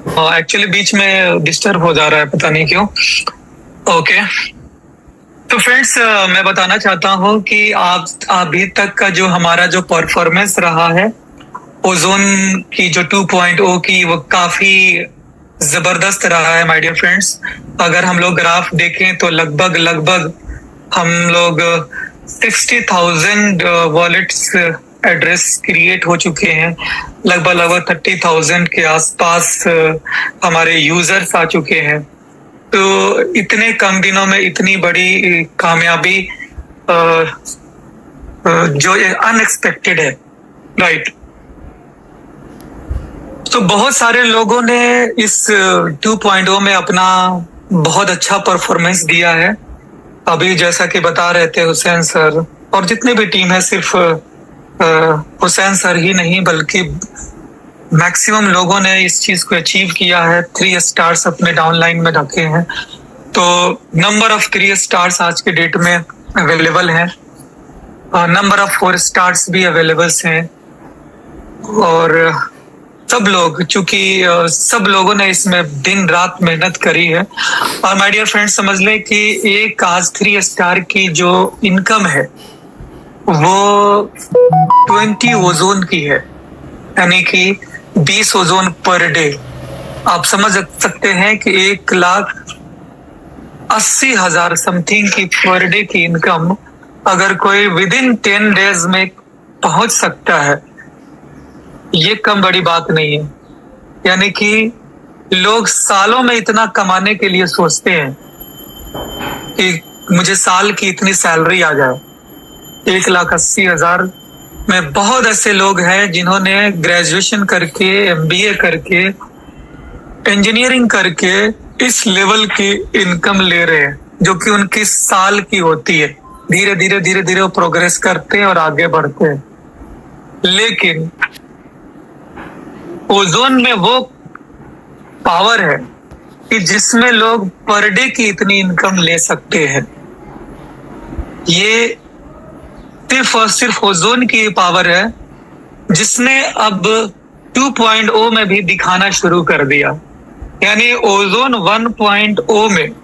Actually बीच में disturb हो जा रहा है, पता नहीं क्यों। ओके, तो फ्रेंड्स मैं बताना चाहता हूँ कि आप अभी तक का जो हमारा जो परफॉर्मेंस रहा है ओजोन की जो 2.0 की, वो काफी जबरदस्त रहा है माय डियर फ्रेंड्स। अगर हम लोग ग्राफ देखें तो लगभग लगभग हम लोग 60,000 वॉलेट्स एड्रेस क्रिएट हो चुके हैं। लगभग लगभग 30,000 के आसपास हमारे यूजर्स आ चुके हैं। तो इतने कम दिनों में इतनी बड़ी कामयाबी जो अनएक्सपेक्टेड है, राइट। तो बहुत सारे लोगों ने इस 2.0 में अपना बहुत अच्छा परफॉर्मेंस दिया है। अभी जैसा कि बता रहे थे हुसैन सर और जितने भी टीम है, सिर्फ हुसैन सर ही नहीं बल्कि मैक्सिमम लोगों ने इस चीज को अचीव किया है। 3 स्टार्स अपने डाउनलाइन में रखे हैं। तो नंबर ऑफ 3 स्टार्स आज के डेट में अवेलेबल है, नंबर ऑफ 4 स्टार्स भी अवेलेबल्स हैं। और सब लोग, चूंकि सब लोगों ने इसमें दिन रात मेहनत करी है। और माय डियर फ्रेंड्स, समझ लें कि एक आज 3 स्टार की जो इनकम है वो 20 ओजोन की है, यानी कि 20 ओजोन पर डे। आप समझ सकते हैं कि 1,80,000 समथिंग की पर डे की इनकम अगर कोई विद इन 10 डेज में पहुंच सकता है, ये कम बड़ी बात नहीं है। यानी कि लोग सालों में इतना कमाने के लिए सोचते हैं कि मुझे साल की इतनी सैलरी आ जाए। 1,80,000 में बहुत ऐसे लोग हैं जिन्होंने ग्रेजुएशन करके, MBA करके, इंजीनियरिंग करके इस लेवल की इनकम ले रहे हैं, जो कि उनकी साल की होती है। धीरे धीरे धीरे धीरे वो प्रोग्रेस करते हैं और आगे बढ़ते हैं। लेकिन ओजोन में वो पावर है कि जिसमें लोग पर डे की इतनी इनकम ले सकते हैं। ये सिर्फ और सिर्फ ओजोन की पावर है, जिसने अब 2.0 में भी दिखाना शुरू कर दिया। यानी ओजोन 1.0 में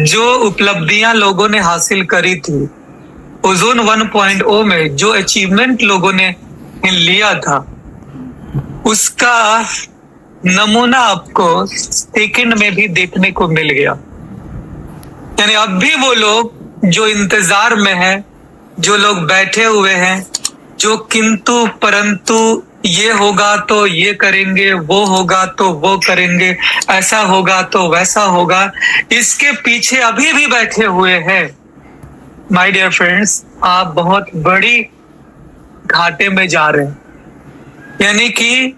जो उपलब्धियां लोगों ने हासिल करी थी, ओजोन 1.0 में जो अचीवमेंट लोगों ने लिया था, उसका नमूना आपको सेकंड में भी देखने को मिल गया। यानी अब भी वो लोग जो इंतजार में है, जो लोग बैठे हुए हैं, जो किंतु परंतु ये होगा तो ये करेंगे, वो होगा तो वो करेंगे, ऐसा होगा तो वैसा होगा, इसके पीछे अभी भी बैठे हुए हैं। माय डियर फ्रेंड्स, आप बहुत बड़ी घाटे में जा रहे हैं। यानी कि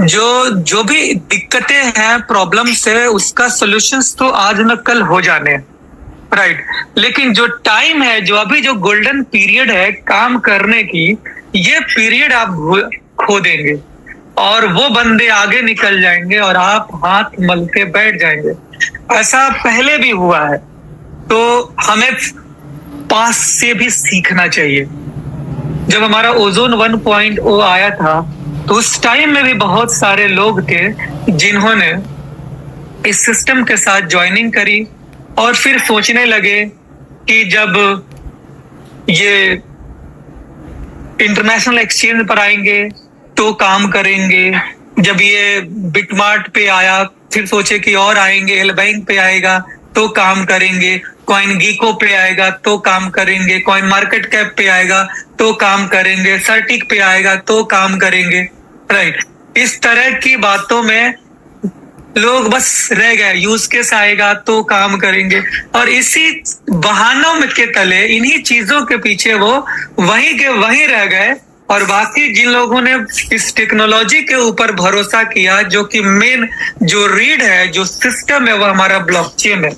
जो भी दिक्कतें हैं, प्रॉब्लम्स है, उसका सॉल्यूशंस तो आज न कल हो जाने हैं, राइट। लेकिन जो टाइम है, जो अभी जो गोल्डन पीरियड है काम करने की, ये पीरियड आप खो देंगे और वो बंदे आगे निकल जाएंगे और आप हाथ मल के बैठ जाएंगे। ऐसा पहले भी हुआ है। तो हमें पास से भी सीखना चाहिए। जब हमारा ओजोन 1.0 आया था तो उस टाइम में भी बहुत सारे लोग थे जिन्होंने इस सिस्टम के साथ ज्वाइनिंग करी और फिर सोचने लगे कि जब ये इंटरनेशनल एक्सचेंज पर आएंगे तो काम करेंगे। जब ये बिटमार्ट पे आया, फिर सोचे कि और आएंगे, एल बैंक पे आएगा तो काम करेंगे, कॉइन गीको पे आएगा तो काम करेंगे, कॉइन मार्केट कैप पे आएगा तो काम करेंगे, सर्टिक पे आएगा तो काम करेंगे, राइट। इस तरह की बातों में लोग बस रह गए। यूज केस आएगा तो काम करेंगे, और इसी बहानों में के तले, इन्हीं चीजों के पीछे वो वहीं के वहीं रह गए। और बाकी जिन लोगों ने इस टेक्नोलॉजी के ऊपर भरोसा किया, जो कि मेन जो रीड है, जो सिस्टम है, वो हमारा ब्लॉकचेन है।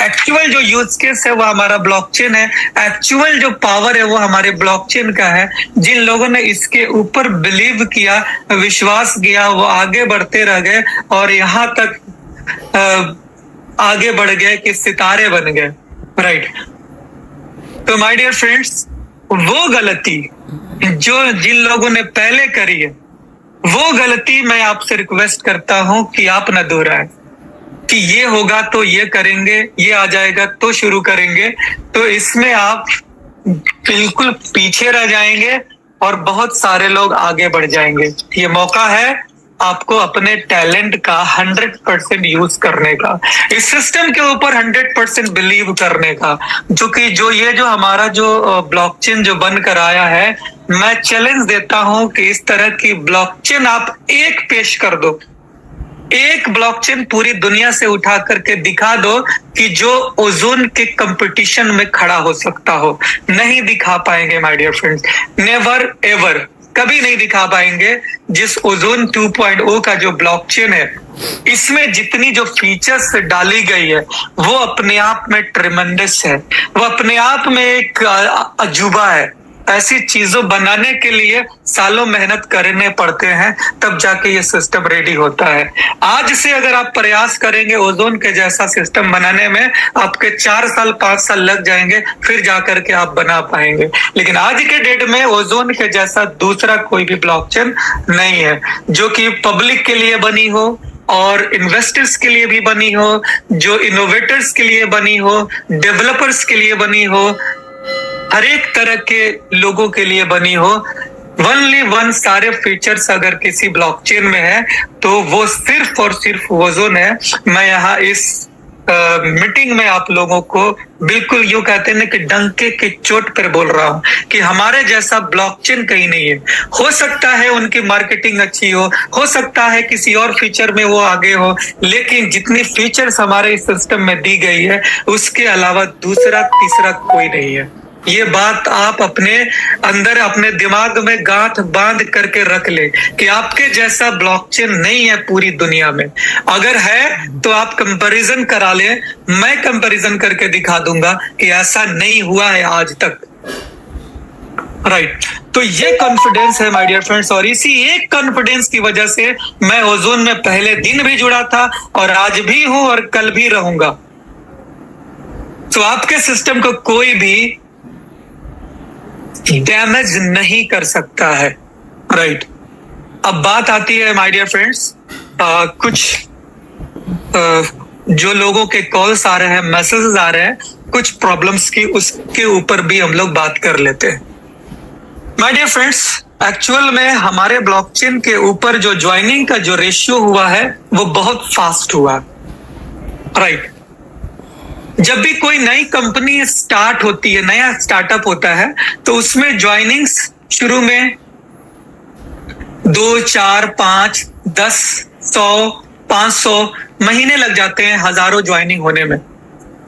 एक्चुअल जो यूज केस है वो हमारा ब्लॉकचेन है। एक्चुअल जो पावर है वो हमारे ब्लॉकचेन का है। जिन लोगों ने इसके ऊपर बिलीव किया, विश्वास किया, वो आगे बढ़ते रह गए और यहाँ तक आगे बढ़ गए कि सितारे बन गए, राइट। तो माय डियर फ्रेंड्स, वो गलती जो जिन लोगों ने पहले करी है, वो गलती मैं आपसे रिक्वेस्ट करता हूं कि आप न दोहराएं, कि ये होगा तो ये करेंगे, ये आ जाएगा तो शुरू करेंगे, तो इसमें आप बिल्कुल पीछे रह जाएंगे और बहुत सारे लोग आगे बढ़ जाएंगे। ये मौका है आपको अपने टैलेंट का 100% यूज करने का, इस सिस्टम के ऊपर 100% बिलीव करने का, जो हमारा जो ब्लॉकचेन जो बन कर आया है, मैं चैलेंज देता हूं कि इस तरह की ब्लॉकचेन आप एक पेश कर दो, एक ब्लॉकचेन पूरी दुनिया से उठा करके दिखा दो कि जो ओजोन के कंपटीशन में खड़ा हो सकता हो। नहीं दिखा पाएंगे my dear friends, never ever, कभी नहीं दिखा पाएंगे। जिस ओजोन 2.0 का जो ब्लॉकचेन है, इसमें जितनी जो फीचर्स डाली गई है वो अपने आप में ट्रिमेंडस है, वो अपने आप में एक अजूबा है। ऐसी चीजों बनाने के लिए सालों मेहनत करने पड़ते हैं, तब जाके ये सिस्टम रेडी होता है। आज से अगर आप प्रयास करेंगे ओजोन के जैसा सिस्टम बनाने में, आपके 4 साल 5 साल लग जाएंगे, फिर जाकर के आप बना पाएंगे। लेकिन आज के डेट में ओजोन के जैसा दूसरा कोई भी ब्लॉकचेन नहीं है जो कि पब्लिक के लिए बनी हो और इन्वेस्टर्स के लिए भी बनी हो, जो इनोवेटर्स के लिए बनी हो, डेवलपर्स के लिए बनी हो, हर एक तरह के लोगों के लिए बनी हो। ओनली वन सारे फीचर्स अगर किसी ब्लॉकचेन में है तो वो सिर्फ और सिर्फ ओजोन है। मैं यहाँ इस मीटिंग में आप लोगों को बिल्कुल यूं कहते हैं कि डंके की चोट पर बोल रहा हूं कि हमारे जैसा ब्लॉकचेन कहीं नहीं है। हो सकता है उनकी मार्केटिंग अच्छी हो सकता है किसी और फीचर में वो आगे हो, लेकिन जितनी फीचर्स हमारे इस सिस्टम में दी गई है उसके अलावा दूसरा तीसरा कोई नहीं है। ये बात आप अपने अंदर अपने दिमाग में गांठ बांध करके रख ले कि आपके जैसा ब्लॉकचेन नहीं है पूरी दुनिया में। अगर है तो आप कंपैरिजन करा ले, मैं कंपैरिजन करके दिखा दूंगा कि ऐसा नहीं हुआ है आज तक। राइट, तो ये कॉन्फिडेंस है माय डियर फ्रेंड्स, और इसी एक कॉन्फिडेंस की वजह से मैं ओजोन में पहले दिन भी जुड़ा था और आज भी हूं और कल भी रहूंगा। तो आपके सिस्टम को कोई भी डैमेज नहीं कर सकता है। राइट, अब बात आती है माय डियर फ्रेंड्स, कुछ जो लोगों के कॉल्स आ रहे हैं, मैसेजेस आ रहे हैं कुछ प्रॉब्लम्स की, उसके ऊपर भी हम लोग बात कर लेते हैं। माय डियर फ्रेंड्स, एक्चुअल में हमारे ब्लॉकचेन के ऊपर जो ज्वाइनिंग का जो रेशियो हुआ है वो बहुत फास्ट हुआ। राइट, जब भी कोई नई कंपनी स्टार्ट होती है, नया स्टार्टअप होता है, तो उसमें ज्वाइनिंग्स शुरू में 2, 4, 5, 10, 100, 500 महीने लग जाते हैं, हजारों ज्वाइनिंग होने में।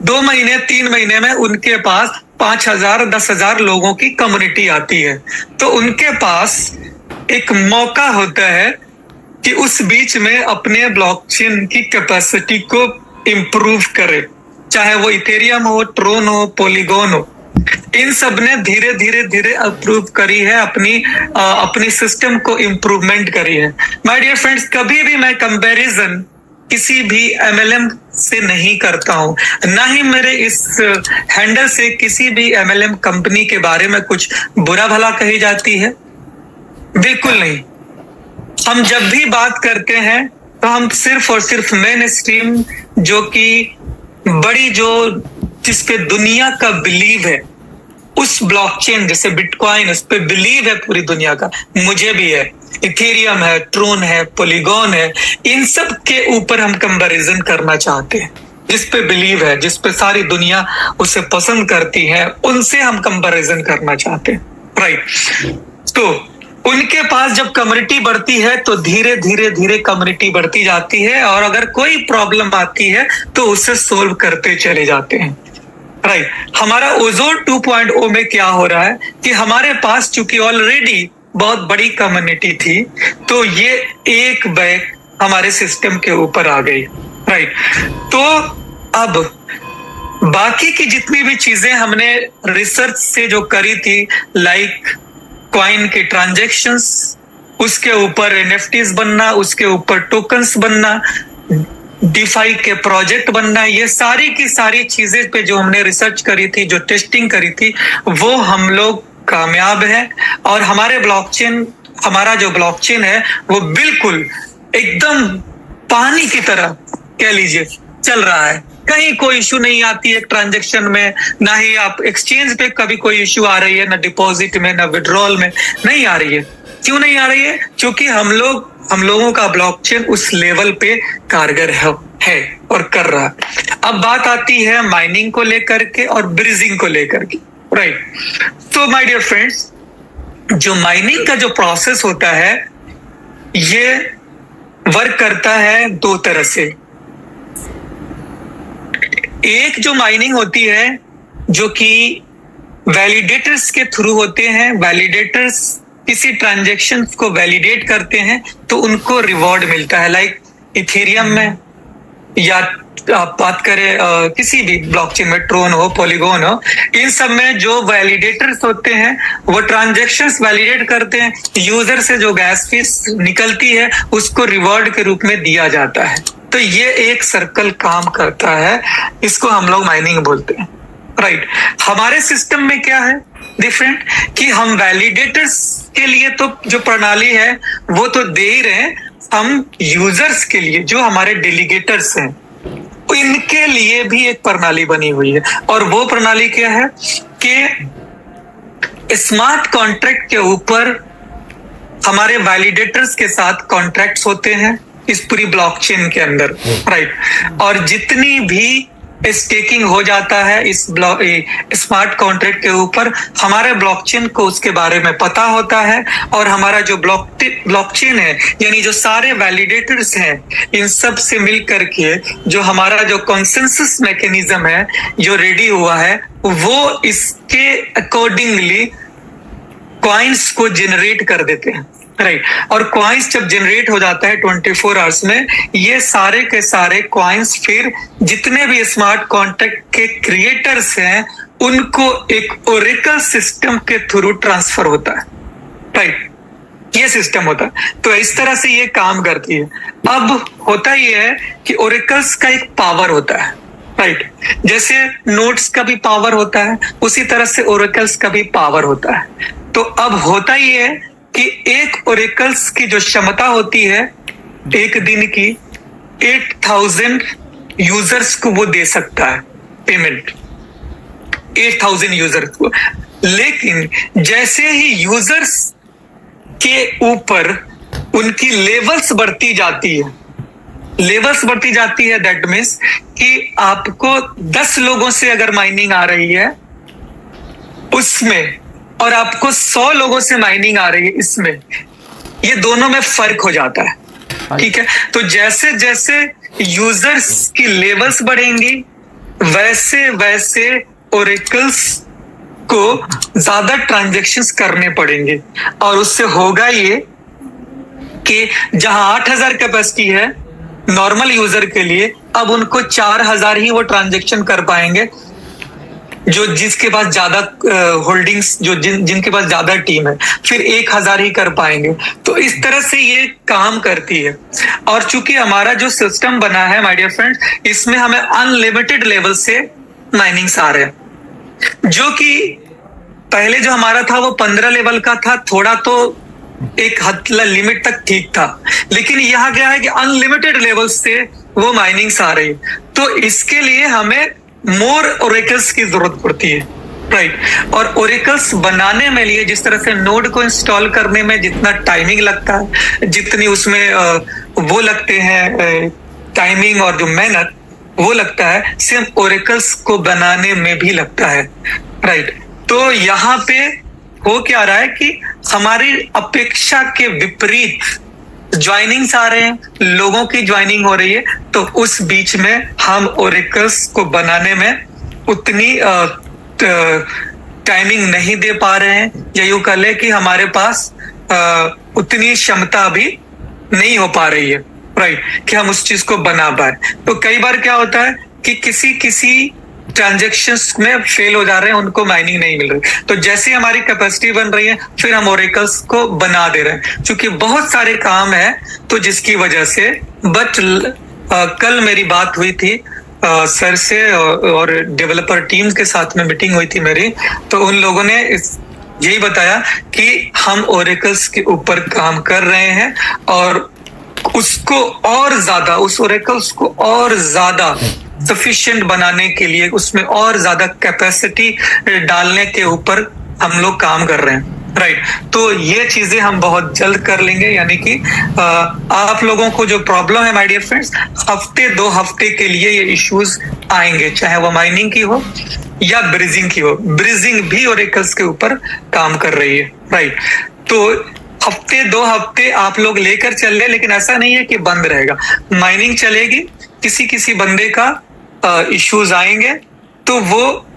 2 महीने 3 महीने में उनके पास 5,000 10,000 लोगों की कम्युनिटी आती है। तो उनके पास एक मौका होता है कि उस बीच में अपने ब्लॉकचेन की कैपेसिटी को इंप्रूव करे, चाहे वो इथेरियम हो, ट्रोन हो, पॉलीगॉन हो। इन सब ने धीरे धीरे धीरे अप्रूव करी है, अपनी सिस्टम को इम्प्रूवमेंट करी है। माय डियर फ्रेंड्स, कभी भी मैं कंपैरिजन किसी भी एमएलएम से नहीं करता हूं, ना ही मेरे इस हैंडल से किसी भी एमएलएम कंपनी के बारे में कुछ बुरा भला कही जाती है, बिल्कुल नहीं। हम जब भी बात करते हैं तो हम सिर्फ और सिर्फ मेन स्ट्रीम जो कि बड़ी जो जिसपे दुनिया का बिलीव है, उस ब्लॉकचेन जैसे बिटकॉइन, उस पे बिलीव है पूरी दुनिया का, मुझे भी है, इथेरियम है, ट्रोन है, पॉलीगॉन है, इन सब के ऊपर हम कंपैरिजन करना चाहते हैं। जिस पे बिलीव है, जिस पे सारी दुनिया उसे पसंद करती है, उनसे हम कंपैरिजन करना चाहते हैं। राइट, तो उनके पास जब कम्युनिटी बढ़ती है तो धीरे धीरे धीरे कम्युनिटी बढ़ती जाती है, और अगर कोई प्रॉब्लम आती है तो उसे सोल्व करते चले जाते हैं। राइट, हमारा ओजोन 2.0 में क्या हो रहा है कि हमारे पास चूंकि ऑलरेडी बहुत बड़ी कम्युनिटी थी, तो ये एक बैग हमारे सिस्टम के ऊपर आ गई। राइट, तो अब बाकी की जितनी भी चीजें हमने रिसर्च से जो करी थी, लाइक कॉइन के ट्रांजैक्शंस, उसके ऊपर एनएफटीज बनना, उसके ऊपर टोकन्स बनना, डीफाई के प्रोजेक्ट बनना, ये सारी की सारी चीजें पे जो हमने रिसर्च करी थी, जो टेस्टिंग करी थी, वो हम लोग कामयाब है। और हमारे ब्लॉकचेन हमारा जो ब्लॉकचेन है वो बिल्कुल एकदम पानी की तरह कह लीजिए चल रहा है। कहीं कोई इश्यू नहीं आती है ट्रांजैक्शन में, ना ही आप एक्सचेंज पे कभी कोई इश्यू आ रही है, ना डिपॉजिट में, ना विड्रॉल में नहीं आ रही है। क्यों नहीं आ रही है? क्योंकि हम लोगों का ब्लॉकचेन उस लेवल पे कारगर है और कर रहा है। अब बात आती है माइनिंग को लेकर के और ब्रिजिंग को लेकर के, राइट। तो माय डियर फ्रेंड्स, जो माइनिंग का जो प्रोसेस होता है ये वर्क करता है दो तरह से। एक जो माइनिंग होती है जो कि वैलिडेटर्स के थ्रू होते हैं, वैलिडेटर्स किसी ट्रांजैक्शन को वैलिडेट करते हैं तो उनको रिवॉर्ड मिलता है। लाइक इथेरियम में या आप बात करें किसी भी ब्लॉकचेन में, ट्रोन हो, पॉलीगॉन हो, इन सब में जो वैलिडेटर्स होते हैं वो ट्रांजैक्शंस वैलिडेट करते हैं। यूजर से जो गैस फीस निकलती है उसको रिवॉर्ड के रूप में दिया जाता है। तो ये एक सर्कल काम करता है, इसको हम लोग माइनिंग बोलते हैं, राइट। हमारे सिस्टम में क्या है डिफरेंट कि हम वैलिडेटर्स के लिए तो जो प्रणाली है वो तो दे ही रहे हैं, हम यूजर्स के लिए जो हमारे डेलीगेटर्स हैं इनके लिए भी एक प्रणाली बनी हुई है। और वो प्रणाली क्या है कि स्मार्ट कॉन्ट्रैक्ट के ऊपर हमारे वैलिडेटर्स के साथ कॉन्ट्रैक्ट्स होते हैं इस पूरी ब्लॉकचेन के अंदर, राइट। और जितनी भी स्टेकिंग हो जाता है इस स्मार्ट कॉन्ट्रैक्ट के ऊपर, हमारे ब्लॉकचेन को उसके बारे में पता होता है। और हमारा जो ब्लॉकचेन है यानी जो सारे वैलिडेटर्स हैं इन सब से मिल करके जो हमारा जो कंसेंसस मैकेनिज्म है जो रेडी हुआ है वो इसके अकॉर्डिंगली कॉइन्स को जनरेट कर देते हैं, राइट। और कॉइन्स जब जनरेट हो जाता है 24 आवर्स में, ये सारे के सारे कॉइन्स फिर जितने भी स्मार्ट कॉन्ट्रैक्ट के क्रिएटर्स हैं उनको एक ओरेकल सिस्टम के थ्रू ट्रांसफर होता है, राइट। ये सिस्टम होता है। तो इस तरह से ये काम करती है। अब होता ये है कि ओरेकल्स का एक पावर होता है, राइट। जैसे नोट्स का भी पावर होता है उसी तरह से ओरेकल्स का भी पावर होता है। तो अब होता ये है कि एक ओरेकल्स की जो क्षमता होती है एक दिन की 8000 यूजर्स को वो दे सकता है पेमेंट, 8000 यूजर्स को। लेकिन जैसे ही यूजर्स के ऊपर उनकी लेवल्स बढ़ती जाती है, दैट मीन्स कि आपको 10 लोगों से अगर माइनिंग आ रही है उसमें और आपको 100 लोगों से माइनिंग आ रही है इसमें, ये दोनों में फर्क हो जाता है, ठीक है। तो जैसे जैसे यूजर्स की लेवल्स बढ़ेंगी वैसे वैसे ओरेकल्स को ज्यादा ट्रांजैक्शंस करने पड़ेंगे। और उससे होगा ये कि जहां 8000 कैपेसिटी है नॉर्मल यूजर के लिए, अब उनको 4000 ही वो ट्रांजैक्शन कर पाएंगे जो जिसके पास ज्यादा होल्डिंग्स, जो जिनके पास ज्यादा टीम है, फिर 1000 ही कर पाएंगे। तो इस तरह से ये काम करती है। और चूंकि हमारा जो सिस्टम बना है माय डियर फ्रेंड्स, इसमें हमें अनलिमिटेड लेवल से माइनिंग्स आ रहे हैं, जो कि पहले जो हमारा था वो 15 लेवल का था, थोड़ा तो एक हद लिमिट तक ठीक था। लेकिन यहाँ क्या है कि अनलिमिटेड लेवल से वो माइनिंग्स आ रही है। तो इसके लिए हमें मोर ओरेकल्स की जरूरत पड़ती है, राइट। और ओरेकल्स बनाने में लिए जिस तरह से नोड को इंस्टॉल करने में जितना टाइमिंग लगता है, जितनी उसमें वो लगते हैं टाइमिंग और जो मेहनत वो लगता है, सेम ओरेकल्स को बनाने में भी लगता है, राइट। तो यहाँ पे हो क्या रहा है कि हमारी अपेक्षा के विपरीत ज्वाइनिंग आ रहे हैं, लोगों की ज्वाइनिंग हो रही है। तो उस बीच में हम ओरेकल्स को बनाने में उतनी टाइमिंग नहीं दे पा रहे हैं, या यूं कह ले कि हमारे पास उतनी क्षमता भी नहीं हो पा रही है, राइट, कि हम उस चीज को बना पाए। तो कई बार क्या होता है कि किसी ट्रांजैक्शंस में फेल हो जा रहे हैं, उनको माइनिंग नहीं मिल रही। तो जैसे हमारी कैपेसिटी बन रही है फिर हम ओरेकल्स को बना दे रहे हैं, क्योंकि बहुत सारे काम है तो जिसकी वजह से। बट कल मेरी बात हुई थी सर से और डेवलपर टीम के साथ में मीटिंग हुई थी मेरी, तो उन लोगों ने यही बताया कि हम ओरेकल्स के ऊपर काम कर रहे हैं और उसको और ज्यादा, उस ओरेकल्स को और ज्यादा सफिशिएंट बनाने के लिए, उसमें और ज्यादा कैपेसिटी डालने के ऊपर हम लोग काम कर रहे हैं। राइट, तो ये चीजें हम बहुत जल्द कर लेंगे। यानी कि आप लोगों को जो प्रॉब्लम है माय डियर फ्रेंड्स, हफ्ते 2 हफ्ते के लिए ये इश्यूज आएंगे, चाहे वो माइनिंग की हो या ब्रिजिंग की हो। ब्रिजिंग भी ओरेकल्स के ऊपर काम कर रही है। राइट, तो हफ्ते 2 हफ्ते आप लोग लेकर चल रहे, लेकिन ऐसा नहीं है कि बंद रहेगा। माइनिंग चलेगी, किसी किसी बंदे का इश्यूज आएंगे तो वो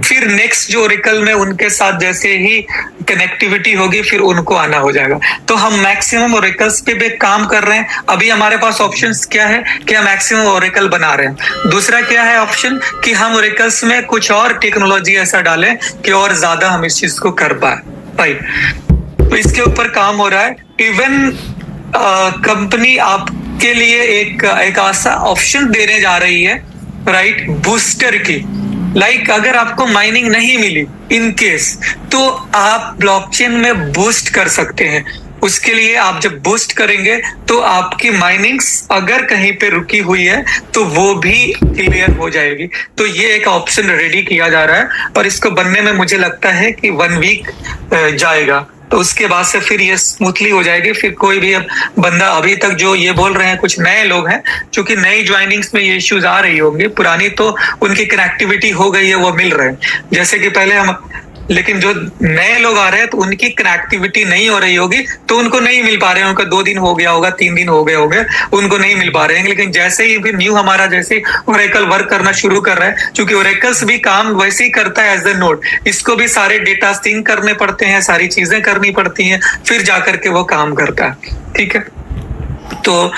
फिर नेक्स्ट जो ओरेकल में उनके साथ जैसे ही कनेक्टिविटी होगी फिर उनको आना हो जाएगा। तो हम मैक्सिमम ओरेकल्स पे भी काम कर रहे हैं। अभी हमारे पास ऑप्शंस क्या है कि हम मैक्सिमम ओरेकल बना रहे हैं। दूसरा क्या है ऑप्शन कि हम ओरेकल्स में कुछ और टेक्नोलॉजी ऐसा डालें कि और ज्यादा हम इस चीज को कर पाए। राइट, तो इसके ऊपर काम हो रहा है। इवन कंपनी आपके लिए एक ऐसा ऑप्शन देने जा रही है, राइट, बूस्टर की। लाइक अगर आपको माइनिंग नहीं मिली इन केस, तो आप ब्लॉकचेन में बूस्ट कर सकते हैं। उसके लिए आप जब बूस्ट करेंगे तो आपकी माइनिंग्स अगर कहीं पे रुकी हुई है तो वो भी क्लियर हो जाएगी। तो ये एक ऑप्शन रेडी किया जा रहा है और इसको बनने में मुझे लगता है कि 1 वीक जाएगा। तो उसके बाद से फिर ये स्मूथली हो जाएगी। फिर कोई भी अब बंदा, अभी तक जो ये बोल रहे हैं कुछ नए लोग हैं, क्योंकि नई ज्वाइनिंग्स में ये इश्यूज आ रही होंगी, पुरानी तो उनकी कनेक्टिविटी हो गई है, वो मिल रहे हैं जैसे कि पहले हम, लेकिन जो नए लोग आ रहे हैं तो उनकी कनेक्टिविटी नहीं हो रही होगी तो उनको नहीं मिल पा रहे हैं। उनका 2 दिन हो गया होगा, 3 दिन हो गए होंगे, उनको नहीं मिल पा रहे हैं। लेकिन जैसे ही फिर न्यू हमारा जैसे ओरेकल वर्क करना शुरू कर रहा है, क्योंकि ओरेकल्स भी काम वैसे ही करता है एज ए नोड, इसको भी सारे डेटा सिंक करने पड़ते हैं, सारी चीजें करनी पड़ती हैं, फिर जाकर के वो काम करता है। ठीक है, तो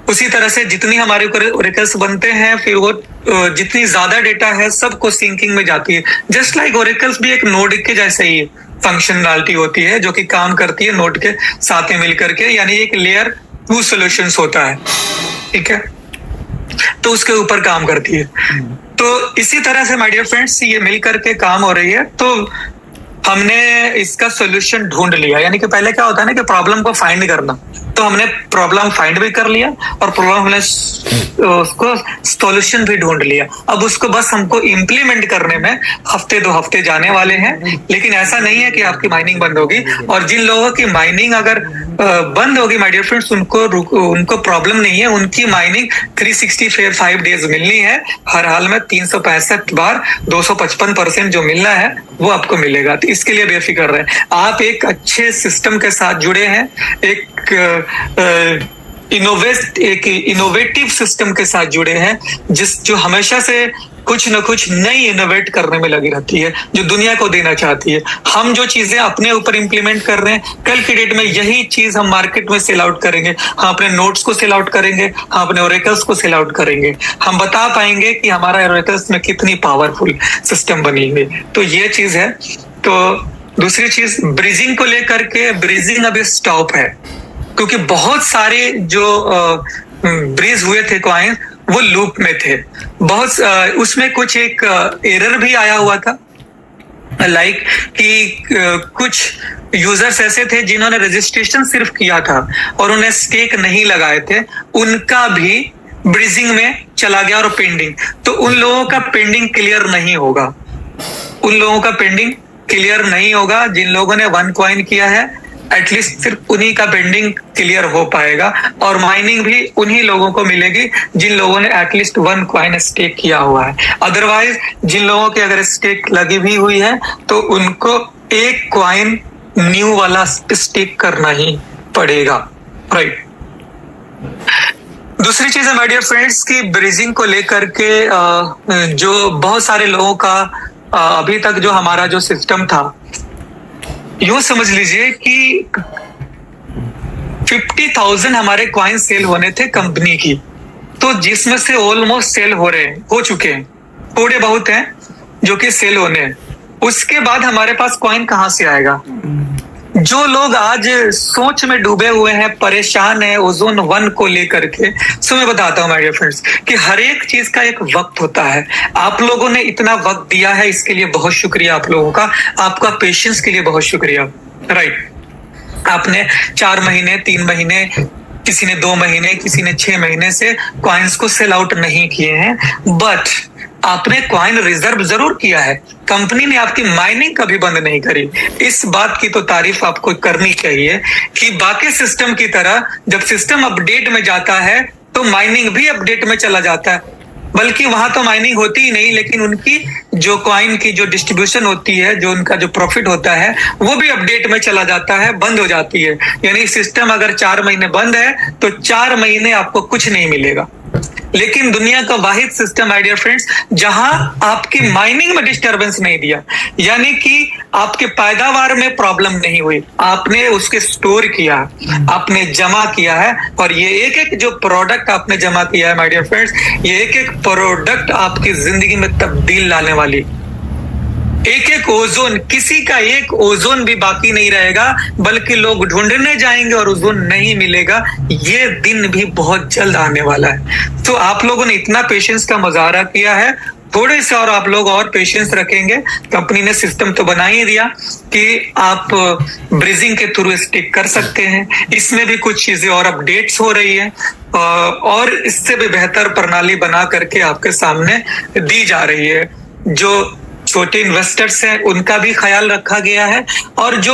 उसी तरह से जितनी हमारे ओरेकल्स बनते हैं फिर वो जितनी ज्यादा डेटा है सबको सिंकिंग में जाती है। जस्ट लाइक ओरेकल्स भी एक नोड के जैसे ही फंक्शनलिटी होती है जो कि काम करती है नोड के साथ में मिलकर के, यानी एक लेयर 2 सॉल्यूशंस होता है। ठीक है, तो उसके ऊपर काम करती है। तो इसी तरह से माय डियर फ्रेंड्स ये मिलकर के काम हो रही है। तो हमने इसका सॉल्यूशन ढूंढ लिया। यानी कि पहले क्या होता है ना कि प्रॉब्लम को फाइंड करना, तो हमने प्रॉब्लम फाइंड भी कर लिया और प्रॉब्लम हमने उसको सॉल्यूशन भी ढूंढ लिया। अब उसको बस हमको इम्प्लीमेंट करने में हफ्ते 2 हफ्ते जाने वाले हैं। लेकिन ऐसा नहीं है कि आपकी माइनिंग बंद होगी। और जिन लोगों की माइनिंग अगर बंद होगी माय डियर फ्रेंड्स, उनको प्रॉब्लम नहीं है। उनकी माइनिंग 365 डेज मिलनी है हर हाल में। 365 बार 255% जो मिलना है वो आपको मिलेगा। तो इसके लिए बेफिक्र रहे। आप एक अच्छे सिस्टम के साथ जुड़े हैं, एक इनोवेटिव सिस्टम के साथ जुड़े हैं, जो हमेशा से कुछ न कुछ नई इनोवेट करने में लगी रहती है, जो दुनिया को देना चाहती है। हम जो चीजें अपने ऊपर इंप्लीमेंट कर रहे हैं, कल की डेट में यही चीज हम मार्केट में सेल आउट करेंगे। हम अपने नोट्स को सेल आउट करेंगे, हम अपने ओरेकल्स को सेल आउट करेंगे। हम बता पाएंगे कि हमारा ओरेकल्स में कितनी पावरफुल सिस्टम बनी है। तो ये चीज है। तो दूसरी चीज ब्रिजिंग को लेकर के, ब्रिजिंग अभी स्टॉप है क्योंकि बहुत सारे जो ब्रीज हुए थे कॉइन वो लूप में थे। बहुत उसमें कुछ एक एरर भी आया हुआ था, लाइक कि कुछ यूजर्स ऐसे थे जिन्होंने रजिस्ट्रेशन सिर्फ किया था और उन्हें स्टेक नहीं लगाए थे, उनका भी ब्रिजिंग में चला गया और पेंडिंग। तो उन लोगों का पेंडिंग क्लियर नहीं होगा, उन लोगों का पेंडिंग क्लियर नहीं होगा। जिन लोगों ने 1 कॉइन किया है एटलीस्ट सिर्फ उन्हीं का पेंडिंग क्लियर हो पाएगा और माइनिंग भी उन्हीं लोगों को मिलेगी जिन लोगों ने एटलीस्ट 1 कॉइन स्टेक किया हुआ है। अदरवाइज जिन लोगों की अगर स्टेक लगी भी हुई है तो उनको 1 कॉइन न्यू वाला स्टेक करना ही पड़ेगा। राइट, दूसरी चीज है माय डियर फ्रेंड्स की ब्रिजिंग को लेकर के जो बहुत सारे लोगों का अभी तक जो हमारा जो सिस्टम था, यूं समझ लीजिए कि 50,000 हमारे कॉइन सेल होने थे कंपनी की, तो जिसमें से ऑलमोस्ट सेल हो चुके हैं, थोड़े बहुत हैं जो कि सेल होने हैं। उसके बाद हमारे पास कॉइन कहां से आएगा? जो लोग आज सोच में डूबे हुए हैं, परेशान है ओजोन 1 को लेकर के, सो मैं बताता हूँ माय डियर फ्रेंड्स कि हर एक चीज का एक वक्त होता है। आप लोगों ने इतना वक्त दिया है, इसके लिए बहुत शुक्रिया आप लोगों का, आपका पेशेंस के लिए बहुत शुक्रिया। राइट, आपने 4 महीने, 3 महीने, किसी ने 2 महीने, किसी ने 6 महीने से कॉइन्स को सेल आउट नहीं किए हैं, बट आपने कॉइन रिजर्व जरूर किया है। कंपनी ने आपकी माइनिंग कभी बंद नहीं करी। इस बात की तो तारीफ आपको करनी चाहिए कि बाकी सिस्टम की तरह जब सिस्टम अपडेट में जाता है तो माइनिंग भी अपडेट में चला जाता है, बल्कि वहां तो माइनिंग होती ही नहीं, लेकिन उनकी जो कॉइन की जो डिस्ट्रीब्यूशन होती है, जो उनका जो प्रॉफिट होता है, वो भी अपडेट में चला जाता है, बंद हो जाती है। यानी सिस्टम अगर 4 महीने बंद है तो 4 महीने आपको कुछ नहीं मिलेगा। लेकिन दुनिया का वाहिद सिस्टम माय डियर फ्रेंड्स जहां आपकी माइनिंग में डिस्टरबेंस नहीं दिया, यानी कि आपके पैदावार में प्रॉब्लम नहीं हुई, आपने उसके स्टोर किया, आपने जमा किया है, और ये एक एक जो प्रोडक्ट आपने जमा किया है माय डियर फ्रेंड्स, ये एक एक प्रोडक्ट आपकी जिंदगी में तब्दील लाने वाली। एक एक ओजोन, किसी का एक ओजोन भी बाकी नहीं रहेगा, बल्कि लोग ढूंढने जाएंगे और ओजोन नहीं मिलेगा। ये दिन भी बहुत जल्द आने वाला है। तो आप लोगों ने इतना पेशेंस का मुजाहरा किया है, थोड़े से और आप लोग और पेशेंस रखेंगे। कंपनी ने सिस्टम तो बना ही दिया कि आप ब्रीजिंग के थ्रू स्टिक कर सकते हैं। इसमें भी कुछ चीजें और अपडेट्स हो रही है और इससे भी बेहतर प्रणाली बना करके आपके सामने दी जा रही है। जो छोटे इन्वेस्टर्स हैं उनका भी ख्याल रखा गया है, और जो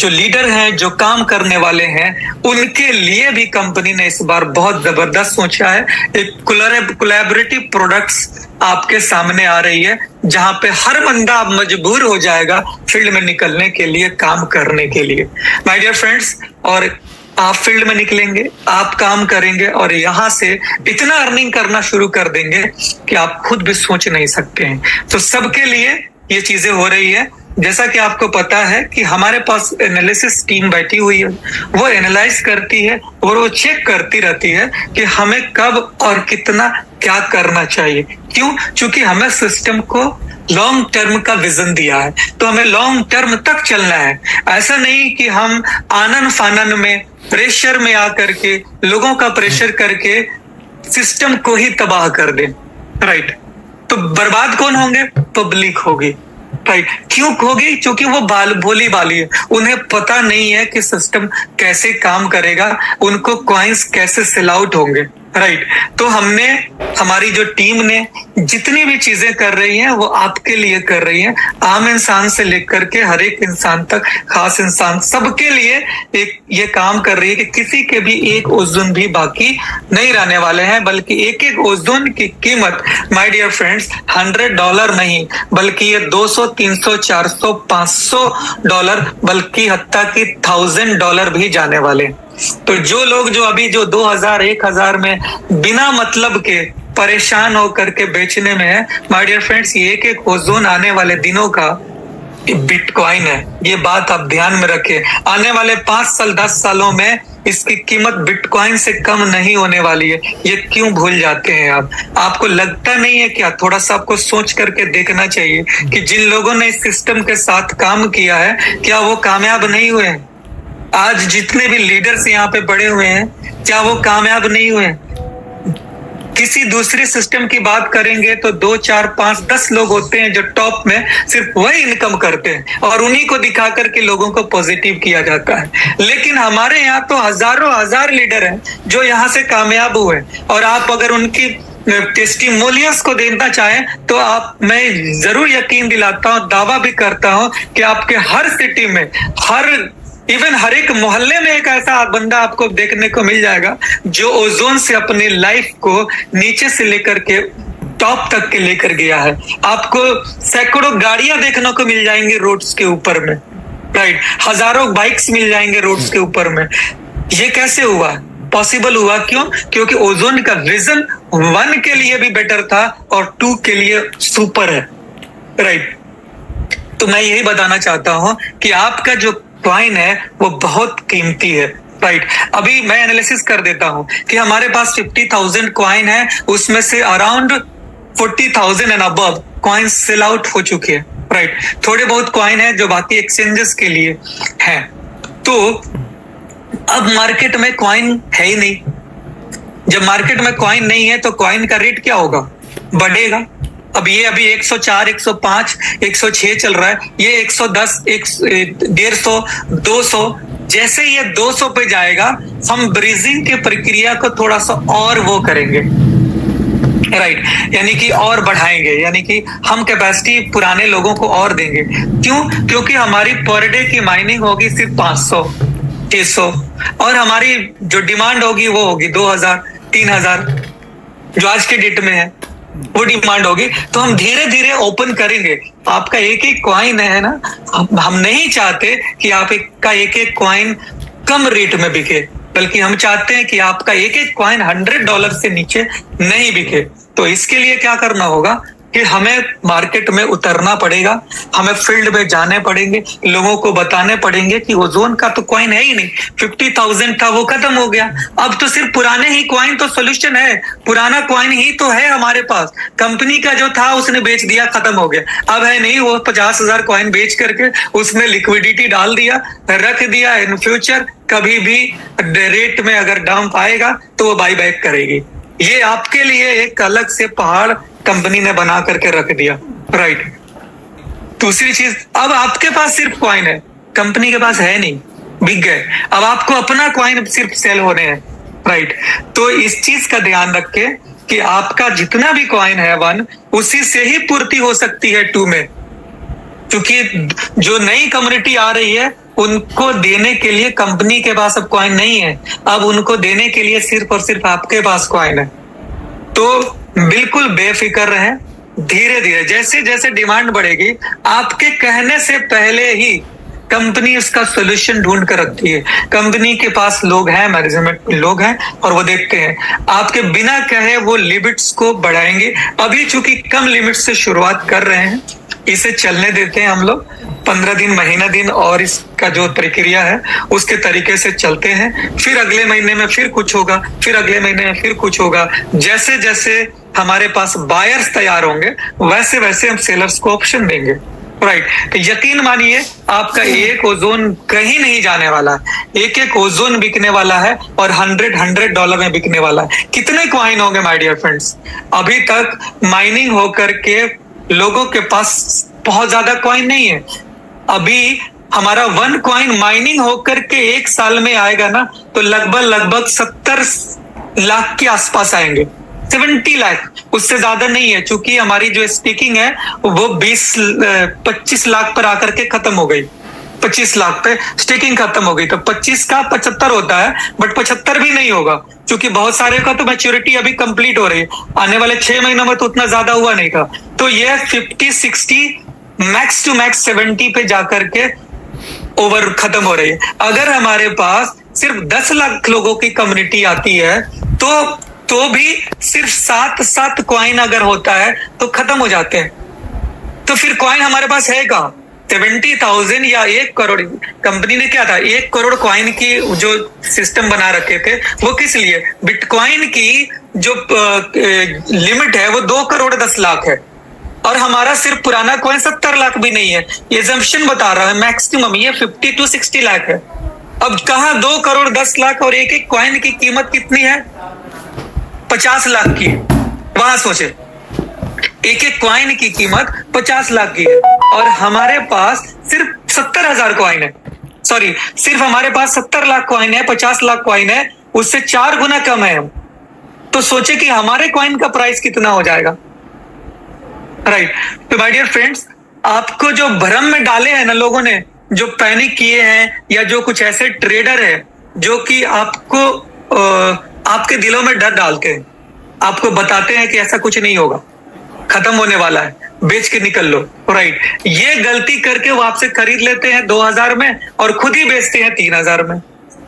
लीडर हैं, जो काम करने वाले हैं, उनके लिए भी कंपनी ने इस बार बहुत जबरदस्त सोचा है। एक कोलैबोरेटिव प्रोडक्ट्स आपके सामने आ रही है, जहां पे हर बंदा मजबूर हो जाएगा फील्ड में निकलने के लिए, काम करने के लिए माय डियर फ्रेंड्स। और आप फील्ड में निकलेंगे, आप काम करेंगे और यहां से इतना अर्निंग करना शुरू कर देंगे कि आप खुद भी सोच नहीं सकते हैं। तो सबके लिए ये चीजें हो रही है। जैसा कि आपको पता है कि हमारे पास एनालिसिस टीम बैठी हुई है, वो एनालाइज करती है और वो चेक करती रहती है कि हमें कब और कितना क्या करना चाहिए। क्यों? क्योंकि हमें सिस्टम को लॉन्ग टर्म का विजन दिया है, तो हमें लॉन्ग टर्म तक चलना है। ऐसा नहीं कि हम आनन फानन में, प्रेशर में आकर के, लोगों का प्रेशर करके सिस्टम को ही तबाह कर दें। राइट, तो बर्बाद कौन होंगे? पब्लिक होगी। राइट, क्यों होगी? क्योंकि वो भोली भाली है, उन्हें पता नहीं है कि सिस्टम कैसे काम करेगा, उनको कॉइन्स कैसे सेल आउट होंगे। राइट, तो हमने, हमारी जो टीम ने जितनी भी चीजें कर रही हैं वो आपके लिए कर रही हैं, आम इंसान से लेकर के हर एक इंसान तक, खास इंसान, सबके लिए एक ये काम कर रही है कि किसी के भी एक ओजोन भी बाकी नहीं रहने वाले हैं। बल्कि एक एक ओजोन की कीमत माय डियर फ्रेंड्स $100 नहीं, बल्कि ये $200, $300, $400, $500, बल्कि हत्ता कि $1000 भी जाने वाले। तो जो लोग जो अभी जो 2000, 1000 में बिना मतलब के परेशान होकर के बेचने में है, माय डियर फ्रेंड्स, ये एक एक ओजोन आने वाले दिनों का बिटकॉइन है। ये बात आप ध्यान में रखें। आने वाले 5 साल, 10 सालों में इसकी कीमत बिटकॉइन से कम नहीं होने वाली है। ये क्यों भूल जाते हैं आप? आपको लगता नहीं है क्या? थोड़ा सा आपको सोच करके देखना चाहिए कि जिन लोगों ने इस सिस्टम के साथ काम किया है, क्या वो कामयाब नहीं हुए? आज जितने भी लीडर्स यहाँ पे बड़े हुए हैं, क्या वो कामयाब नहीं हुए? किसी दूसरे सिस्टम की बात करेंगे तो 2, 4, 5, 10 लोग होते हैं जो टॉप में सिर्फ वही इनकम करते हैं और उन्हीं को दिखा करके लोगों को पॉजिटिव किया जाता है। लेकिन हमारे यहाँ तो हजारों हजार लीडर हैं जो यहाँ से कामयाब हुए, और आप अगर उनकी टेस्टिमोनियल्स को देना चाहें तो आप, मैं जरूर यकीन दिलाता हूँ, दावा भी करता हूँ कि आपके हर सिटी में, इवन हर एक मोहल्ले में एक ऐसा बंदा आपको देखने को मिल जाएगा जो ओजोन से अपनी लाइफ को नीचे से लेकर के टॉप तक के लेकर गया है। आपको सैकड़ों गाड़ियां देखने को मिल जाएंगी रोड्स के ऊपर में। राइट, हजारों बाइक्स मिल जाएंगे रोड्स के ऊपर में। ये कैसे हुआ? पॉसिबल हुआ क्यों? क्योंकि ओजोन का विजन 1 के लिए भी बेटर था और 2 के लिए सुपर है। राइट, तो मैं यही बताना चाहता हूं कि आपका जो कॉइन है वो बहुत कीमती है। राइट, अभी मैं एनालिसिस कर देता हूं कि हमारे पास 50,000 कॉइन है, उसमें से around 40,000 and above coin sell out हो चुके हैं। राइट। थोड़े बहुत कॉइन है जो बाकी एक्सचेंजेस के लिए है। तो अब मार्केट में कॉइन है ही नहीं। जब मार्केट में कॉइन नहीं है तो कॉइन का रेट क्या होगा? बढ़ेगा। अब ये अभी 104, 105, 106 चल रहा है, ये 110, 150, 200। जैसे ये 200 पे जाएगा, हम ब्रीजिंग की प्रक्रिया को थोड़ा सा और वो करेंगे, राइट, यानी कि और बढ़ाएंगे, यानी कि हम कैपेसिटी पुराने लोगों को और देंगे। क्यों? क्योंकि हमारी पर डे की माइनिंग होगी सिर्फ 500, 600, और हमारी जो डिमांड होगी वो होगी 2000, 3000, जो आज के डेट में है वो डिमांड होगी। तो हम धीरे धीरे ओपन करेंगे। आपका एक एक क्वाइन है ना, हम नहीं चाहते कि आप का एक एक क्वाइन कम रेट में बिके, बल्कि हम चाहते हैं कि आपका एक एक क्वाइन $100 से नीचे नहीं बिके। तो इसके लिए क्या करना होगा कि हमें मार्केट में उतरना पड़ेगा, हमें फील्ड में जाने पड़ेंगे, लोगों को बताने पड़ेंगे कि ओजोन का तो कॉइन है ही नहीं। 50,000 था वो खत्म हो गया, अब तो सिर्फ पुराने ही कॉइन तो सोल्यूशन है, पुराना कॉइन ही तो है हमारे पास। कंपनी का जो था उसने बेच दिया, खत्म हो गया, अब है नहीं। वो 50,000 कॉइन बेच करके उसमें लिक्विडिटी डाल दिया, रख दिया। इन फ्यूचर कभी भी रेट में अगर डंप आएगा तो वो बाई बैक करेगी। ये आपके लिए एक अलग से पहाड़ कंपनी ने बना करके रख दिया, राइट। दूसरी चीज, अब आपके पास सिर्फ कॉइन है, कंपनी के पास है नहीं, बिक गए। अब आपको अपना कॉइन सिर्फ सेल होने हैं, राइट। तो इस चीज का ध्यान रखें कि आपका जितना भी कॉइन है 1, उसी से ही पूर्ति हो सकती है 2 में, क्योंकि जो नई कम्युनिटी आ रही है उनको देने के लिए कंपनी के पास अब कॉइन नहीं है, अब उनको देने के लिए सिर्फ और सिर्फ आपके पास कॉइन है। तो बिल्कुल बेफिक्र रहें, धीरे धीरे जैसे जैसे डिमांड बढ़ेगी, आपके कहने से पहले ही कंपनी उसका सोल्यूशन ढूंढ कर रखती है। कंपनी के पास लोग हैं, मैनेजमेंट लोग हैं, और वो देखते हैं आपके बिना कहे वो लिमिट्स को बढ़ाएंगे। अभी चूंकि कम लिमिट से शुरुआत कर रहे हैं, इसे चलने देते हैं हम लोग 15 दिन, महीना दिन, और इसका जो प्रक्रिया है उसके तरीके से चलते हैं। फिर अगले महीने में फिर कुछ होगा, फिर अगले महीने में फिर कुछ होगा। जैसे जैसे हमारे पास बायर्स तैयार होंगे वैसे वैसे हम सेलर्स को ऑप्शन देंगे, राइट। तो यकीन मानिए आपका एक ओजोन कहीं नहीं जाने वाला, एक एक ओजोन बिकने वाला है और $100 में बिकने वाला है। कितने कॉइन होंगे माय डियर फ्रेंड्स? अभी तक माइनिंग होकर के लोगों के पास बहुत ज्यादा कॉइन नहीं है। अभी हमारा 1 कॉइन माइनिंग होकर के 1 साल में आएगा ना, तो लगभग 70 लाख के आसपास आएंगे, 70 लाख, उससे ज्यादा नहीं है। चूंकि हमारी जो स्टेकिंग है वो 25 लाख पर आकर के खत्म हो गई, 25 लाख पे स्टेकिंग खत्म हो गई। तो 25 का 75 होता है, बट 75 भी नहीं होगा, क्योंकि बहुत सारे का तो मैच्योरिटी अभी कंप्लीट हो रही है। आने वाले 6 महीनों में तो उतना ज्यादा हुआ नहीं था। तो ये 50, 60, मैक्स टू मैक्स 70 पे जाकर के ओवर खत्म हो रही है। अगर हमारे पास सिर्फ 10 लाख लोगों की कम्युनिटी आती है तो भी सिर्फ 7 कॉइन अगर होता है तो खत्म हो जाते हैं। तो फिर कॉइन हमारे पास है कहां? 70,000 या 1 करोड़। कंपनी ने क्या था, 1 करोड़ कॉइन की जो सिस्टम बना रखे थे, वो किस लिए? बिटकॉइन की जो लिमिट है वो 2 करोड़ 10 लाख है, और हमारा सिर्फ पुराना कॉइन 70 लाख भी नहीं है। ये जम्पशन बता रहा है, मैक्सिमम ये 50 to 60 लाख है। अब कहां 2 करोड़ 10 लाख और एक एक कॉइन की कीमत कितनी है? 50 लाख की। वहां सोचे, एक एक कॉइन की कीमत 50 लाख की है, और हमारे पास सिर्फ 70,000 कॉइन है। सॉरी, सिर्फ हमारे पास 70 लाख कॉइन है, 50 लाख कॉइन है, उससे 4 गुना कम है। तो सोचे कि हमारे कॉइन का प्राइस कितना हो जाएगा, राइट। तो माय डियर फ्रेंड्स, आपको जो भ्रम में डाले हैं ना लोगों ने, जो पैनिक किए हैं, या जो कुछ ऐसे ट्रेडर है जो कि आपको आपके दिलों में डर डाल के आपको बताते हैं कि ऐसा कुछ नहीं होगा, खत्म होने वाला है, बेच के निकल लो, राइट। ये गलती करके वो आपसे खरीद लेते हैं 2000 में और खुद ही बेचते हैं 3000 में।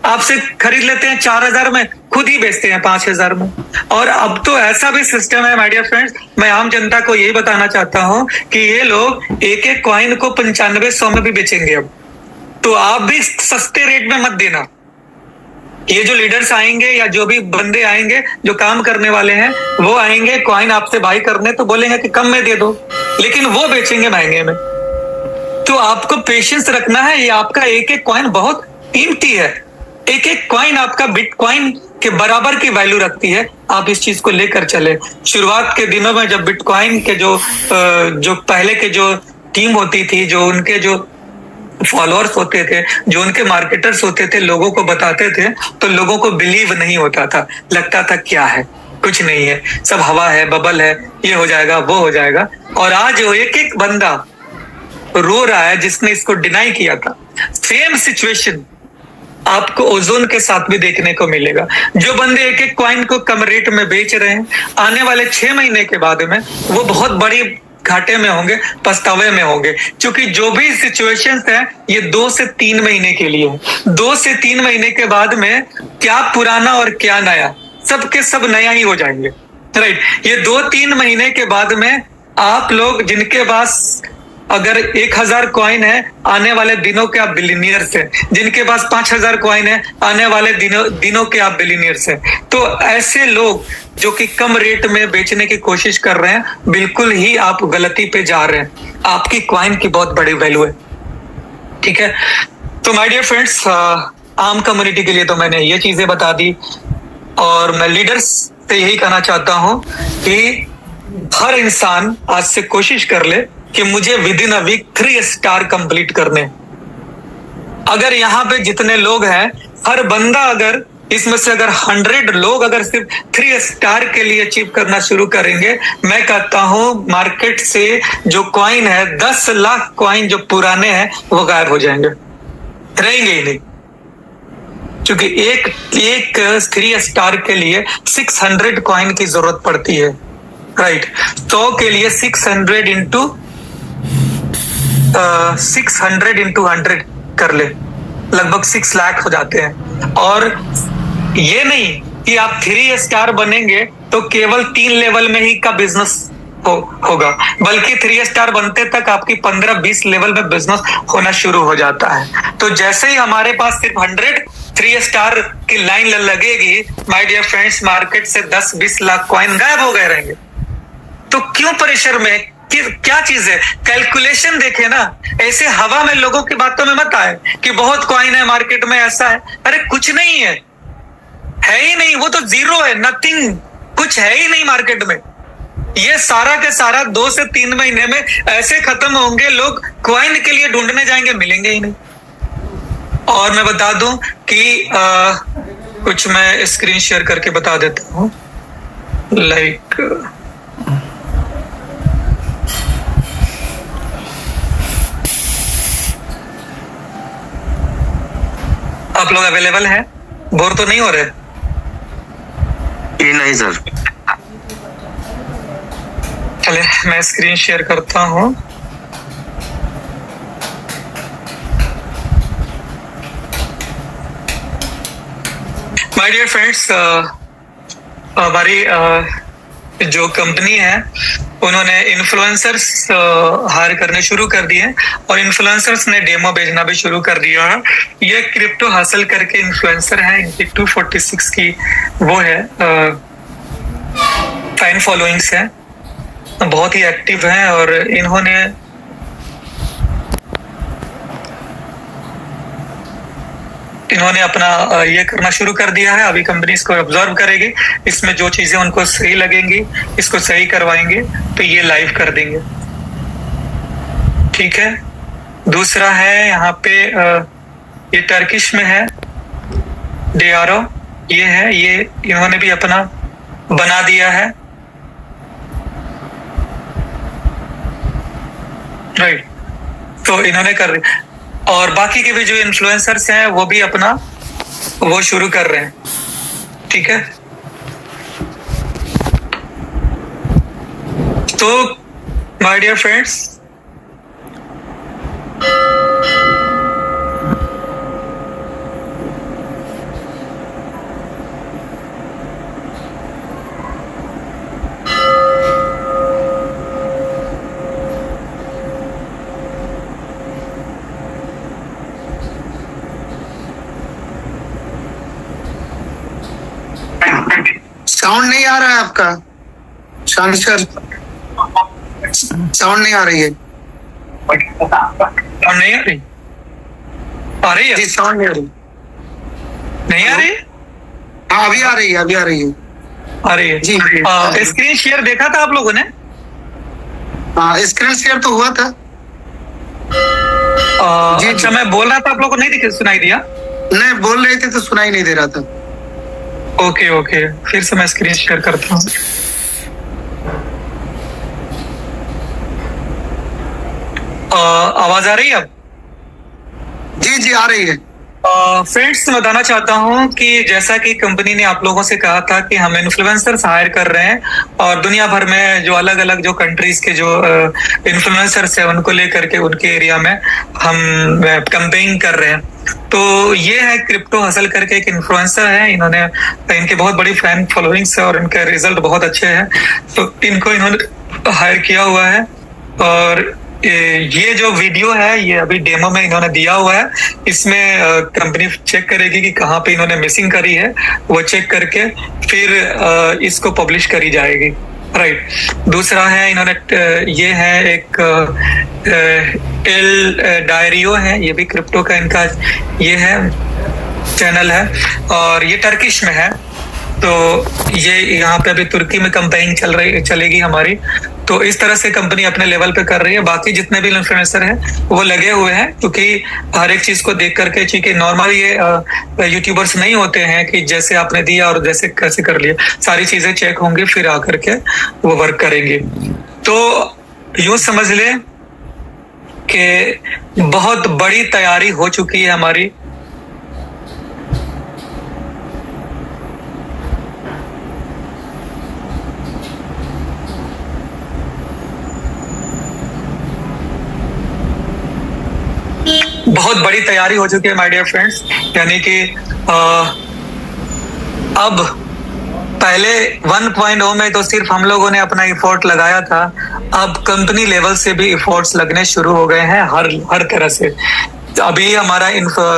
आपसे खरीद लेते हैं 4000 में, खुद ही बेचते हैं 5000 में। और अब तो ऐसा भी सिस्टम है माय डियर फ्रेंड्स, मैं आम जनता को यही बताना चाहता हूं कि ये लोग एक एक कॉइन को 9500 में भी बेचेंगे अब। तो आप भी सस्ते रेट में मत देना। ये जो लीडर्स आएंगे या जो भी बंदे आएंगे जो काम करने वाले हैं, वो आएंगे कॉइन आपसे बाई करने, तो बोलेंगे कि कम में दे दो, लेकिन वो बेचेंगे महंगे में। तो आपको पेशेंस रखना है। ये आपका एक एक कॉइन बहुत कीमती है, एक एक कॉइन आपका बिटकॉइन के बराबर की वैल्यू रखती है। आप इस चीज को लेकर चले। शुरुआत के दिनों में जब बिटकॉइन के जो पहले के जो टीम होती थी, जो उनके जो फॉलोअर्स होते थे, जो उनके मार्केटर्स होते थे, लोगों को बताते थे, तो लोगों को बिलीव नहीं होता था, लगता था क्या है, कुछ नहीं है, सब हवा है, बबल है, ये हो जाएगा, वो हो जाएगा। और आज वो एक एक बंदा रो रहा है जिसने इसको डिनाई किया था। सेम सिचुएशन आपको ओजोन के साथ भी देखने को मिलेगा। जो बंदे एक एक कॉइन को कम रेट में बेच रहे हैं, आने वाले 6 महीने के बाद में वो बहुत बड़ी घाटे में होंगे, पछतावे में होंगे। क्योंकि जो भी सिचुएशंस है ये 2 से 3 महीने के लिए है। 2 से 3 महीने के बाद में क्या पुराना और क्या नया, सबके सब नया ही हो जाएंगे, राइट। ये 2-3 महीने के बाद में आप लोग जिनके पास अगर 1000 कॉइन है, आने वाले दिनों के आप बिलियनियर्स हैं। जिनके पास 5000 कॉइन है, आने वाले दिनों के आप बिलियनियर्स हैं। तो ऐसे लोग जो कि कम रेट में बेचने की कोशिश कर रहे हैं, बिल्कुल ही आप गलती पे जा रहे हैं। आपकी कॉइन की बहुत बड़ी वैल्यू है, ठीक है। तो माय डियर फ्रेंड्स, आम कम्युनिटी के लिए तो मैंने ये चीजें बता दी, और मैं लीडर्स से यही कहना चाहता हूं कि हर इंसान आज से कोशिश कर ले कि मुझे within a week 3 star complete करने। अगर यहाँ पे जितने लोग हैं, हर बंदा अगर इसमें से अगर 100 लोग अगर सिर्फ 3 स्टार के लिए अचीव करना शुरू करेंगे, मैं कहता हूं मार्केट से जो कॉइन है, 10 लाख कॉइन जो पुराने हैं वो गायब हो जाएंगे, रहेंगे ही नहीं। क्योंकि एक 3 स्टार के लिए 600 कॉइन की जरूरत पड़ती है, राइट। 100 के लिए 600 इंटू 100 कर ले, लगभग 6 लाख हो जाते हैं। और ये नहीं कि आप 3 स्टार बनेंगे तो केवल 3 लेवल में ही का बिजनेस होगा, बल्कि 3 स्टार बनते तक आपकी 15-20 लेवल में बिजनेस होना शुरू हो जाता है। तो जैसे ही हमारे पास सिर्फ 3 स्टार की लाइन लगेगी, माय डियर फ्रेंड्स, मार्केट से 10-20 लाख कॉइन गायब हो गए रहेंगे। तो क्यों प्रेशर में, क्या चीज है, कैलकुलेशन देखे ना। ऐसे हवा में लोगों की बातों में मत आए कि बहुत कॉइन है मार्केट में, ऐसा है। अरे कुछ नहीं है, है ही नहीं, वो तो जीरो है, नथिंग, कुछ है ही नहीं मार्केट में। ये सारा के सारा 2 से 3 महीने में ऐसे खत्म होंगे, लोग कॉइन के लिए ढूंढने जाएंगे, मिलेंगे ही नहीं। और मैं बता दूं कि कुछ मैं स्क्रीन शेयर करके बता देता हूं, लाइक आप लोग अवेलेबल हैं? बोर तो नहीं हो रहे? ये नहीं सर। चले मैं स्क्रीन शेयर करता हूं। माय डियर फ्रेंड्स, हमारी जो कंपनी है उन्होंने इन्फ्लुएंसर्स हायर करने शुरू कर दिए, और इन्फ्लुएंसर्स ने डेमो भेजना भी शुरू कर दिया है। ये क्रिप्टो हासिल करके इन्फ्लुएंसर है, इनकी 246 की वो है फैन फॉलोइंग्स है, बहुत ही एक्टिव हैं। और इन्होंने अपना ये करना शुरू कर दिया है। अभी कंपनी इसको ऑब्जर्व करेगी, इसमें जो चीजें उनको सही लगेंगी इसको सही करवाएंगे, तो ये लाइव कर देंगे, ठीक है। दूसरा है यहाँ पे ये टर्किश में है, डेआरो, ये है, ये इन्होंने भी अपना बना दिया है, राइट। तो इन्होंने कर, और बाकी के भी जो इन्फ्लुएंसर्स हैं वो भी अपना वो शुरू कर रहे हैं, ठीक है। तो माय डियर फ्रेंड्स, साउंड नहीं आ रहा है आपका, शान सर, साउंड नहीं आ रही है। और नहीं आ रही? आ रही है? जी साउंड नहीं आ रही। नहीं आ रही? हाँ अभी आ रही है, अभी आ रही है। आ रही है जी। स्क्रीन शेयर देखा था आप लोगों ने? हाँ स्क्रीन शेयर तो हुआ था। जी, अच्छा जी। मैं बोल रहा था, आप लोगों को नहीं सुनाई दिया? नहीं बोल रहे थे तो सुनाई नहीं दे रहा था। ओके ओके, फिर से मैं स्क्रीन शेयर करता हूँ। आवाज आ रही है अब? जी जी आ रही है। फ्रेंड्स, मैं बताना चाहता हूँ कि जैसा कि कंपनी ने आप लोगों से कहा था कि हम इन्फ्लुएंसर्स हायर कर रहे हैं और दुनिया भर में जो अलग अलग जो कंट्रीज के जो इन्फ्लुएंसर्स हैं उनको लेकर के उनके एरिया में हम कैंपेनिंग कर रहे हैं। तो ये है क्रिप्टो हसल करके एक इन्फ्लुएंसर है, इन्होंने इनके बहुत बड़ी फैन फॉलोइंग्स है और इनके रिजल्ट बहुत अच्छे हैं, तो इनको इन्होंने हायर किया हुआ है। और ये जो वीडियो है ये अभी डेमो में इन्होंने दिया हुआ है, इसमें कंपनी चेक करेगी कि कहाँ पे इन्होंने मिसिंग करी है, वो चेक करके फिर इसको पब्लिश करी जाएगी। राइट। दूसरा है इन्होंने ये है एक एल डायरियो है, ये भी क्रिप्टो का इनका ये है चैनल है और ये टर्किश में है। तो ये यहाँ पे अभी तुर्की में कैंपेनिंग चलेगी हमारी। तो इस तरह से कंपनी अपने लेवल पे कर रही है। बाकी जितने भी इन्फ्लुएंसर हैं वो लगे हुए हैं, क्योंकि हर एक चीज को देख करके, क्योंकि नॉर्मल ये यूट्यूबर्स नहीं होते हैं कि जैसे आपने दिया और जैसे कैसे कर लिया, सारी चीजें चेक होंगी फिर आकर के वो वर्क करेंगे। तो यूं समझ ले कि बहुत बड़ी तैयारी हो चुकी है हमारी। बहुत बड़ी तैयारी हो चुकी है माय डियर फ्रेंड्स, यानी कि अब पहले 1.0 में तो सिर्फ हम लोगों ने अपना एफर्ट लगाया था, अब कंपनी लेवल से भी एफर्ट्स लगने शुरू हो गए हैं हर तरह से। तो अभी हमारा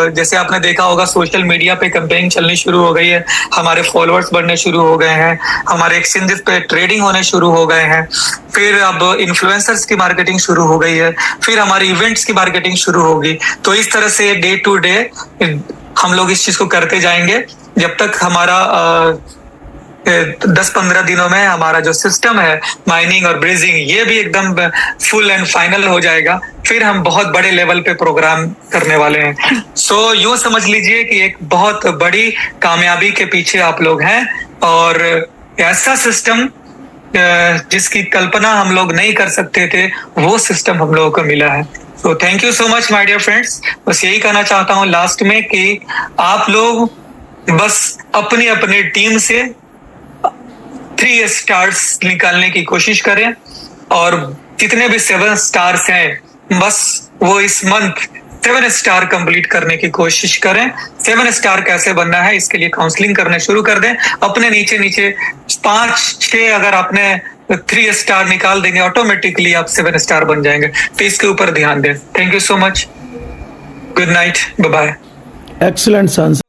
जैसे आपने देखा होगा सोशल मीडिया पे कैंपेनिंग चलनी शुरू हो गई है, हमारे फॉलोअर्स बढ़ने शुरू हो गए हैं, हमारे एक्सचेंजेस पे ट्रेडिंग होने शुरू हो गए हैं, फिर अब इन्फ्लुएंसर्स की मार्केटिंग शुरू हो गई है, फिर हमारे इवेंट्स की मार्केटिंग शुरू होगी। तो इस तरह से डे टू डे हम लोग इस चीज को करते जाएंगे जब तक हमारा 10-15 दिनों में हमारा जो सिस्टम है माइनिंग और ब्रेजिंग ये भी एकदम फुल एंड फाइनल हो जाएगा, फिर हम बहुत बड़े लेवल पे प्रोग्राम करने वाले हैं। सो यूं समझ लीजिए कि एक बहुत बड़ी कामयाबी के पीछे आप लोग हैं और ऐसा सिस्टम जिसकी कल्पना हम लोग नहीं कर सकते थे वो सिस्टम हम लोगों को मिला है। तो thank you so much my dear friends. बस यही कहना चाहता हूँ लास्ट में कि आप लोग बस अपनी अपनी टीम से 3 स्टार्स निकालने की कोशिश करें और जितने भी 7 स्टार्स हैं बस वो इस मंथ 7 स्टार कंप्लीट करने की कोशिश करें। 7 स्टार कैसे बनना है इसके लिए काउंसलिंग करने शुरू कर दें। अपने नीचे नीचे 5-6 अगर आपने 3 स्टार निकाल देंगे ऑटोमेटिकली आप 7 स्टार बन जाएंगे। तो इसके ऊपर ध्यान दें। Thank you so much, good night, bye bye. Excellent, Sans.